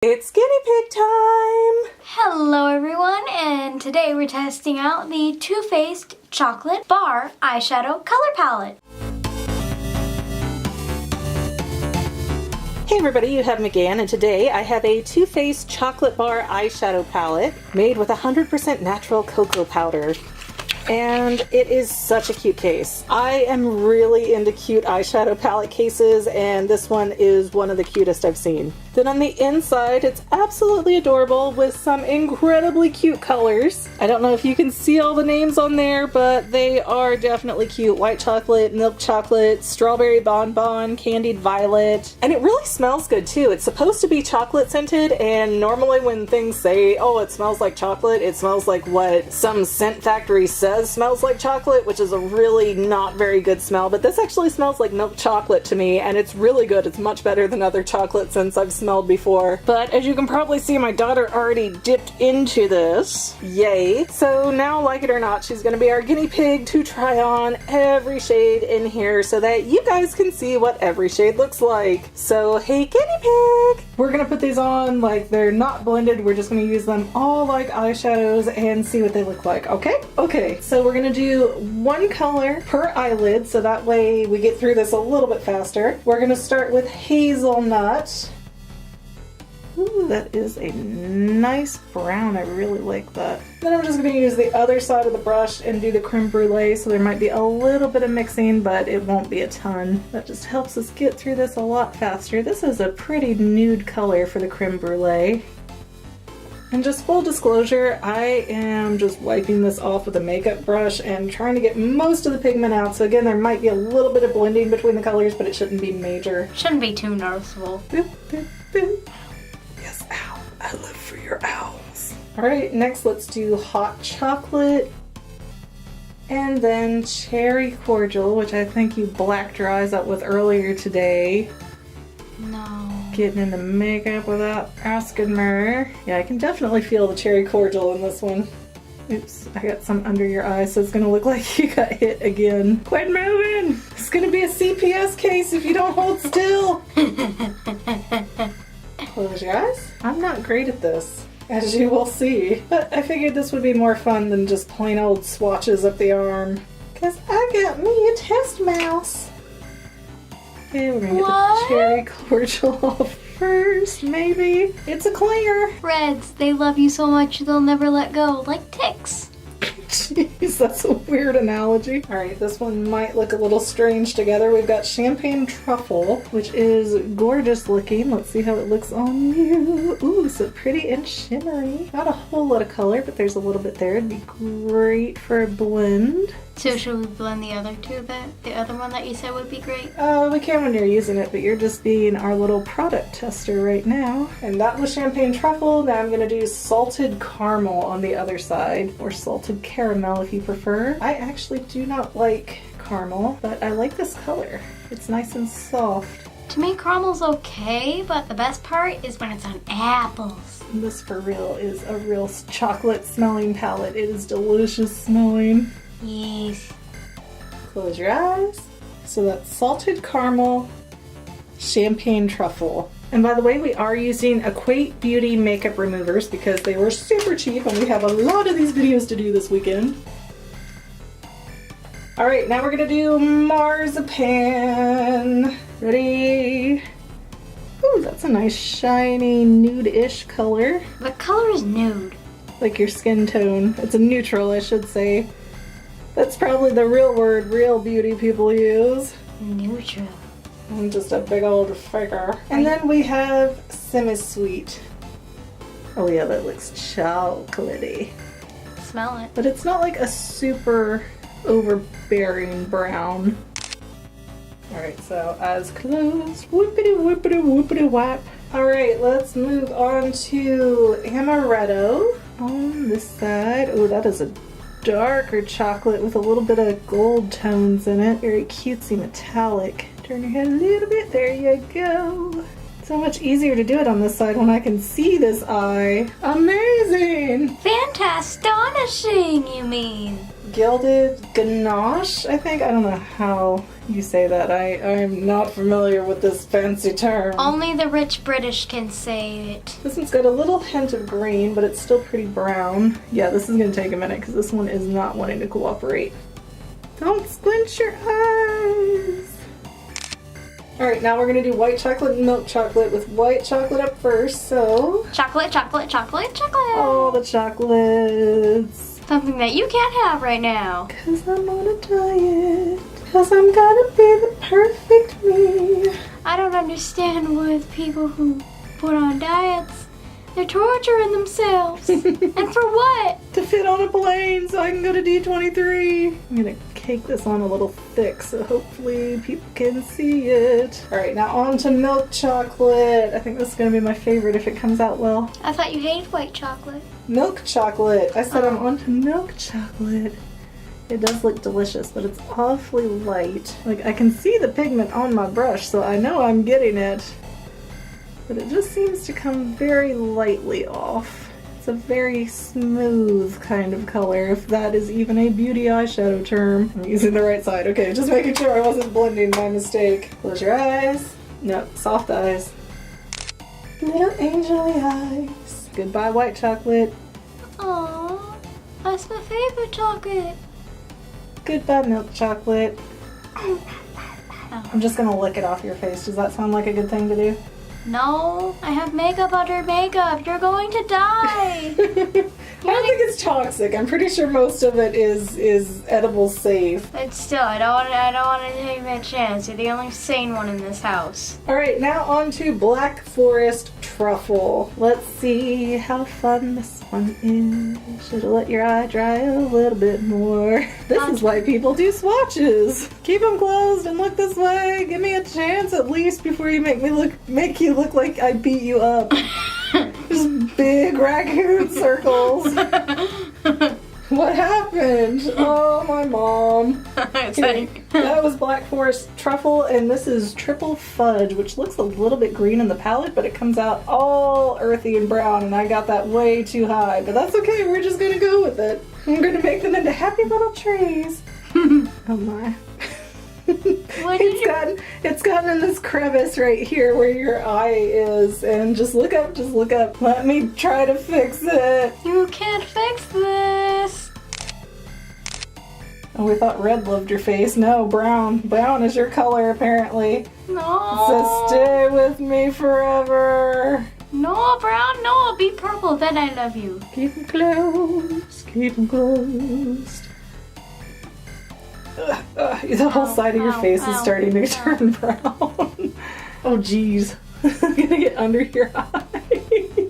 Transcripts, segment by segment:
It's guinea pig time! Hello everyone, and today we're testing out the Too Faced Chocolate Bar Eyeshadow Color Palette. Hey everybody, you have McGann, and today I have a Too Faced Chocolate Bar Eyeshadow Palette made with 100% natural cocoa powder. And it is such a cute case. I am really into cute eyeshadow palette cases, and this one is one of the cutest I've seen. Then on the inside, it's absolutely adorable with some incredibly cute colors. I don't know if you can see all the names on there, but they are definitely cute. White chocolate, milk chocolate, strawberry bonbon, candied violet. And it really smells good too. It's supposed to be chocolate scented, and normally when things say, oh, it smells like chocolate, it smells like what some scent factory says smells like chocolate, which is a really not very good smell, but this actually smells like milk chocolate to me, and it's really good. It's much better than other chocolate scents I've smelled before. But as you can probably see, my daughter already dipped into this. Yay. So now, like it or not, she's gonna be our guinea pig to try on every shade in here so that you guys can see what every shade looks like. So hey guinea pig! We're gonna put these on like they're not blended. We're just gonna use them all like eyeshadows and see what they look like, okay? Okay. So we're gonna do one color per eyelid so that way we get through this a little bit faster. We're gonna start with hazelnut. Ooh, that is a nice brown. I really like that. Then I'm just gonna use the other side of the brush and do the creme brulee, so there might be a little bit of mixing, but it won't be a ton. That just helps us get through this a lot faster. This is a pretty nude color for the creme brulee. And just full disclosure, I am just wiping this off with a makeup brush and trying to get most of the pigment out. So again, there might be a little bit of blending between the colors, but it shouldn't be major. Shouldn't be too noticeable. Boop, boop, boop. Yes, ow. I live for your owls. Alright, next let's do hot chocolate. And then cherry cordial, which I think you blacked your eyes out with earlier today. No. Getting into makeup without asking me. Yeah, I can definitely feel the cherry cordial in this one. Oops, I got some under your eye, so it's gonna look like you got hit again. Quit moving! It's gonna be a CPS case if you don't hold still! Close your eyes. I'm not great at this, as you will see. But I figured this would be more fun than just plain old swatches up the arm. Cause I got me a test mouse. Okay, we're gonna get the cherry cordial off first, maybe. It's a clear. Reds, they love you so much they'll never let go, like ticks. Jeez, that's a weird analogy. Alright, this one might look a little strange together. We've got champagne truffle, which is gorgeous looking. Let's see how it looks on you. Ooh, so pretty and shimmery. Not a whole lot of color, but there's a little bit there. It'd be great for a blend. So should we blend the other two then? The other one that you said would be great? We can when you're using it, but you're just being our little product tester right now. And that was champagne truffle. Now I'm gonna do salted caramel on the other side, or salted caramel if you prefer. I actually do not like caramel, but I like this color. It's nice and soft. To me, caramel's okay, but the best part is when it's on apples. This for real is a real chocolate smelling palette. It is delicious smelling. Yes. Close your eyes. So that's salted caramel, champagne truffle. And by the way, we are using Equate Beauty makeup removers because they were super cheap and we have a lot of these videos to do this weekend. Alright, now we're gonna do marzipan. Ready? Ooh, that's a nice shiny nude-ish color. The color is nude. Like your skin tone. It's a neutral, I should say. That's probably the real word real beauty people use. Neutral. I'm just a big old faker. And then we have semi-sweet. Oh yeah, that looks chocolatey. Smell it. But it's not like a super overbearing brown. Alright, so eyes closed. Whoopity whoopity whoopity whap. Alright, let's move on to amaretto on this side. Oh, that is a darker chocolate with a little bit of gold tones in it. Very cutesy metallic. Turn your head a little bit. There you go. So much easier to do it on this side when I can see this eye. Amazing! Fantastonishing, you mean? gilded ganache, I think. I don't know how you say that. I'm not familiar with this fancy term. Only the rich British can say it. This one's got a little hint of green, but it's still pretty brown. Yeah, this is gonna take a minute because this one is not wanting to cooperate. Don't squint your eyes. Alright, now we're gonna do white chocolate and milk chocolate with white chocolate up first, so... Chocolate, chocolate, chocolate, chocolate! all the chocolates. Something that you can't have right now. Cause I'm on a diet. Cause I'm gonna be the perfect me. I don't understand with people who put on diets. They're torturing themselves. And for what? To fit on a plane so I can go to D23. I'm gonna cake this on a little thick so hopefully people can see it. Alright, now on to milk chocolate. I think this is gonna be my favorite if it comes out well. I thought you hated white chocolate. Milk chocolate. I said I'm on to milk chocolate. It does look delicious, but it's awfully light. Like, I can see the pigment on my brush, so I know I'm getting it. But it just seems to come very lightly off. It's a very smooth kind of color, if that is even a beauty eyeshadow term. I'm using the right side. Okay, just making sure I wasn't blending by mistake. Close your eyes. No, soft eyes. Little angel eyes. Goodbye, white chocolate. Aww, that's my favorite chocolate. Goodbye, milk chocolate. I'm just gonna lick it off your face. Does that sound like a good thing to do? No, I have makeup under makeup. You're going to die. I don't think it's toxic. I'm pretty sure most of it is edible safe. But still, I don't want to take that chance. You're the only sane one in this house. All right, now on to Black Forest Truffle. Let's see how fun this one is. Should've let your eye dry a little bit more. This is why people do swatches. Keep them closed and look this way. Give me a chance at least before you make you look like I beat you up. Just big raccoon circles. What happened? Oh, my mom. Okay, that was Black Forest Truffle, and this is Triple Fudge, which looks a little bit green in the palette, but it comes out all earthy and brown, and I got that way too high. But that's okay, we're just gonna go with it. I'm gonna make them into happy little trees. Oh my. It's gotten in this crevice right here where your eye is, and just look up, Let me try to fix it. You can't fix this. Oh, we thought red loved your face. No, brown. Brown is your color apparently. No. So stay with me forever. No, brown, no, I'll be purple, then I love you. Keep them closed, keep them closed. The whole side of your face is starting to turn brown. Oh geez, I'm gonna get under your eye.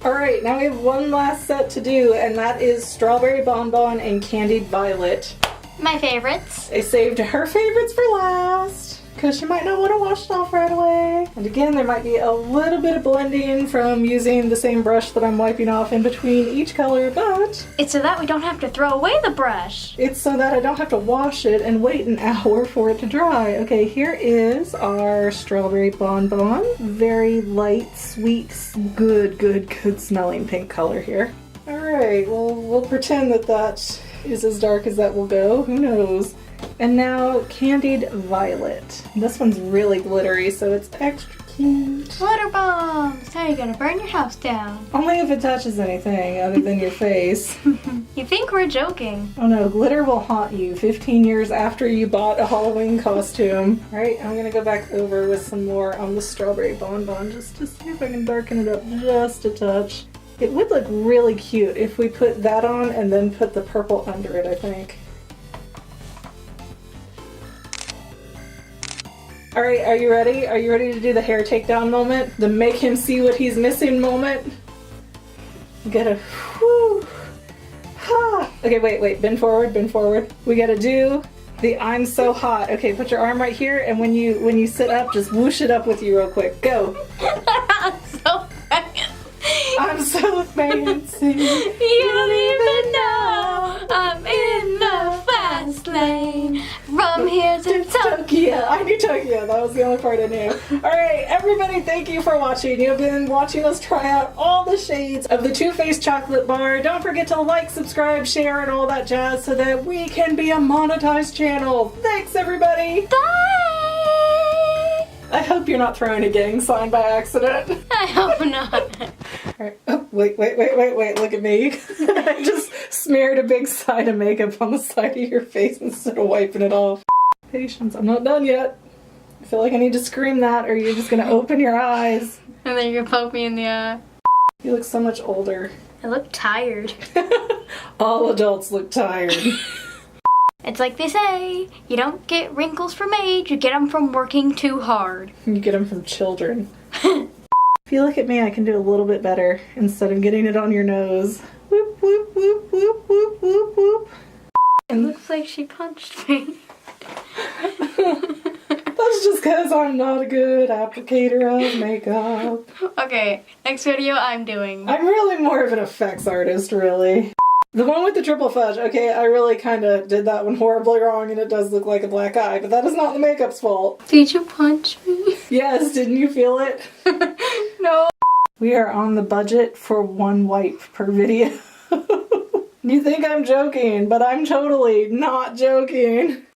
Alright, now we have one last set to do, and that is Strawberry Bonbon and Candied Violet. My favorites. I saved her favorites for last, because she might not want to wash it off right away. And again, there might be a little bit of blending from using the same brush that I'm wiping off in between each color, but it's so that we don't have to throw away the brush. It's so that I don't have to wash it and wait an hour for it to dry. Okay, here is our Strawberry Bonbon. Very light, sweet, good smelling pink color here. Alright, well, we'll pretend that is as dark as that will go. Who knows? And now Candied Violet. This one's really glittery, so it's extra cute. Glitter bombs! How are you gonna burn your house down? Only if it touches anything other than your face. You think we're joking? Oh no, glitter will haunt you 15 years after you bought a Halloween costume. Alright, I'm gonna go back over with some more on the Strawberry Bonbon just to see if I can darken it up just a touch. It would look really cute if we put that on and then put the purple under it, I think. Alright, are you ready? Are you ready to do the hair takedown moment? The make him see what he's missing moment? You gotta, whoo, ha. Okay, wait, bend forward. We gotta do the I'm so hot. Okay, put your arm right here, and when you sit up, just whoosh it up with you real quick. Go. I'm so fancy. You don't even know I'm in the fast lane. From here to Tokia. I knew Tokia. That was the only part I knew. Alright, everybody, thank you for watching. You've been watching us try out all the shades of the Too Faced chocolate bar. Don't forget to like, subscribe, share, and all that jazz so that we can be a monetized channel. Thanks, everybody. Bye! I hope you're not throwing a gang sign by accident. I hope not. Alright. Oh, wait. Look at me. I just smeared a big side of makeup on the side of your face instead of wiping it off. Patience, I'm not done yet. I feel like I need to scream that or you're just gonna open your eyes. And then you're gonna poke me in the eye. You look so much older. I look tired. All adults look tired. It's like they say, you don't get wrinkles from age, you get them from working too hard. You get them from children. If you look at me, I can do a little bit better instead of getting it on your nose. Whoop, whoop, whoop, whoop, whoop, whoop, whoop. It looks like she punched me. That's just because I'm not a good applicator of makeup. Okay, next video I'm doing. I'm really more of an effects artist, really. The one with the triple fudge, okay, I really kind of did that one horribly wrong and it does look like a black eye, but that is not the makeup's fault. Did you punch me? Yes, didn't you feel it? No. We are on the budget for one wipe per video. You think I'm joking, but I'm totally not joking.